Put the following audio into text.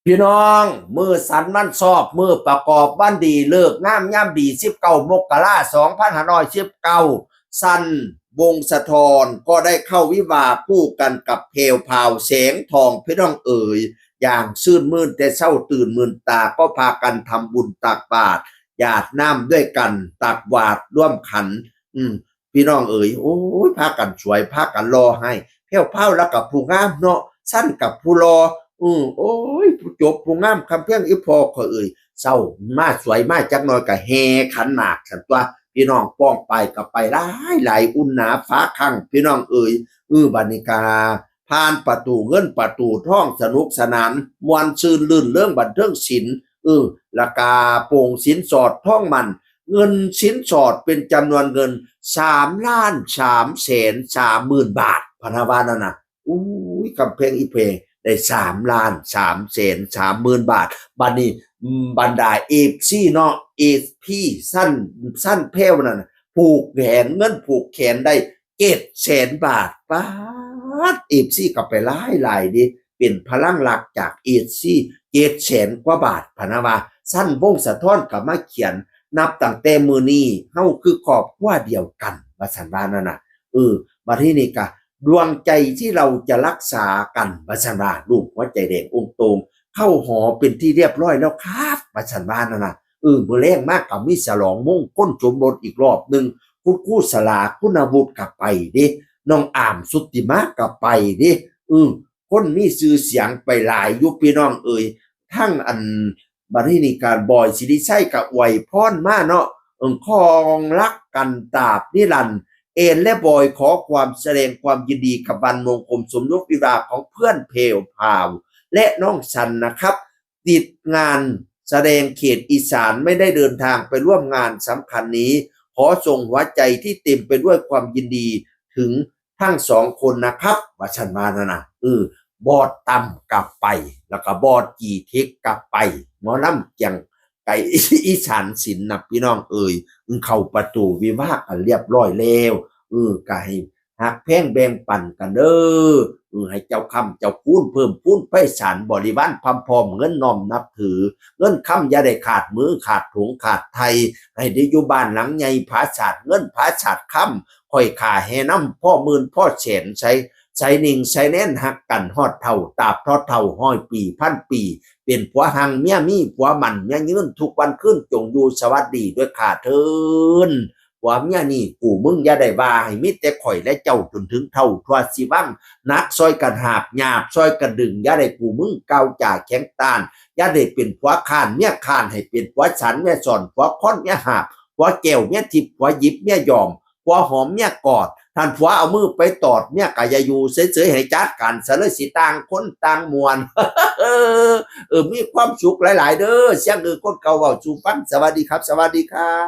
พี่น้องมือสันมันสอบมือประกอบวันดีเลิกงามย่ำดี19 มกราคม 2519สันวงศ์สะทอนก็ได้เข้าวิวาห์คู่กันกับเพลวพาวแสงทองพี่น้องเอ๋ยอย่างชื่นมื่นแต่เช้าตื่นมื่นตาก็พากันทำบุญตักบาตรหยาดน้ำด้วยกันตักบาตรร่วมขันพี่น้องเอ๋ยโอ้ยพากันสวยพากันรอให้เพลวพาวแล้วกับผู้งามเนาะสั้นกับผู้รอโอ้ยผู้จบผู้งามคำเพียงอีพอเขาเอ่ยเศร้ามาสวยมาจักหน่อยก็แห่ขันหมากฉันตัวพี่น้องป้องไปกับไปหลายอุ่นหนาฟ้าคั่งพี่น้องเอ่ยบัดนิกาผ่านประตูเงินประตูท่องสนุกสนานมวนชื่นลื่นเรื่องบันเทิงศิลป์ราคาโป่งสินสอดท่องมันเงินสินสอดเป็นจำนวนเงิน3,330,000 บาทพนาวานั่นนะอุ้ยคำเพลงอีเพลงได้3,330,000 บาทบัดนี้บรรดาเอฟซีเนาะเอฟพี่สั้นเพลวนั่นผูกแขนเงินผูกแขนได้700,000 บาทป้าดเอฟซีก็ไปหลายดิเป็นพลังหลักจากเอฟซี700,000 กว่าบาทพนาวาสั้นวงสะท้อนกับมาเขียนนับตั้งแต่มือนี้เฮาคือครอบครัวเดียวกันว่าสันว่านั่นน่ะบัดนี้นี่ก็ดวงใจที่เราจะรักษากันว่าสันว่าลูกหัวใจแดงองค์ตรงเข้าหอเป็นที่เรียบร้อยแล้วครับว่าสันว่านั่นน่ะมื้อแลงมากก็มีฉลองมงคลสมรสอีกรอบนึงคุณครูสลาคุณวุฒิก็ไปเด้น้องอามสุติมาก็ไปเด้คนมีชื่อเสียงไปหลายอยู่พี่น้องเอ่ยทั้งอันบัดนี้นี่การบอยสิริชัยก็อวยพรมาเนาะครองรักกันตราบนิรันดร์เอนและบอยขอความแสดงความยินดีกับวันมงคลสมรสวิวาห์ของเพื่อนเพลวพาวและน้องชันนะครับติดงานแสดงเขตอีสานไม่ได้เดินทางไปร่วมงานสำคัญนี้ขอส่งหัวใจที่เต็มไปด้วยความยินดีถึงทั้งสองคนนะครับว่าชันมานะบอดต่ำกลับไปแล้วก็บอดกี่เทคกลับไปหมอลำจังไก่อีสานศิลป์นะพี่น้องเอ่ยเข้าประตูวิวาห์กันเรียบร้อยแล้วก็ให้หักแพงแบ่งปันกันเด้อให้เจ้าคำเจ้าพูนเพิ่มพูนไพศาลบริวารพำพร้อมเงินน้อมนับถือเงินคำอย่าได้ขาดมือขาดถุงขาดไทยให้ได้อยู่บ้านหลังใหญ่ผาศาสตร์เงินผาศาสตร์คำค่อยขาแห่น้ำพ่อหมื่นพ่อแสนใช้นิ่งใช้แน่นหักกันฮอดเท่าตาบทอดเท่าห้อยปีพันปีเป็นผัวหังเมียมีผัวมันเมียยืนทุกวันขึ้นจงอยู่สวัสดีด้วยขาเทินผัวเมียนี่กูมึงอย่าได้ว่าให้มิแต่ข่อยและเจ้าจนถึงเท่าทวสิวังนักซอยกันหาบหยาบซอยกันดึงอย่าได้กูมึงเกาจ่าแข็งตานอย่าได้เป็นผัวข้านเมียข้านให้เป็นผัวฉันเมียสอนผัวค้อนเมียหาบผัวแก้วเมียทิพย์ผัวยิบเมียยอมผัวหอมเมียกอดท่านผัวเอามือไปตอดเนี่ยกะยาอยู่เฉยๆให้จัดกันซะเลยสิต่างคนต่างมวนมีความสุขหลายๆเด้อเสียงคนเก่าเว้าสู่ฟังสวัสดีครับสวัสดีครับ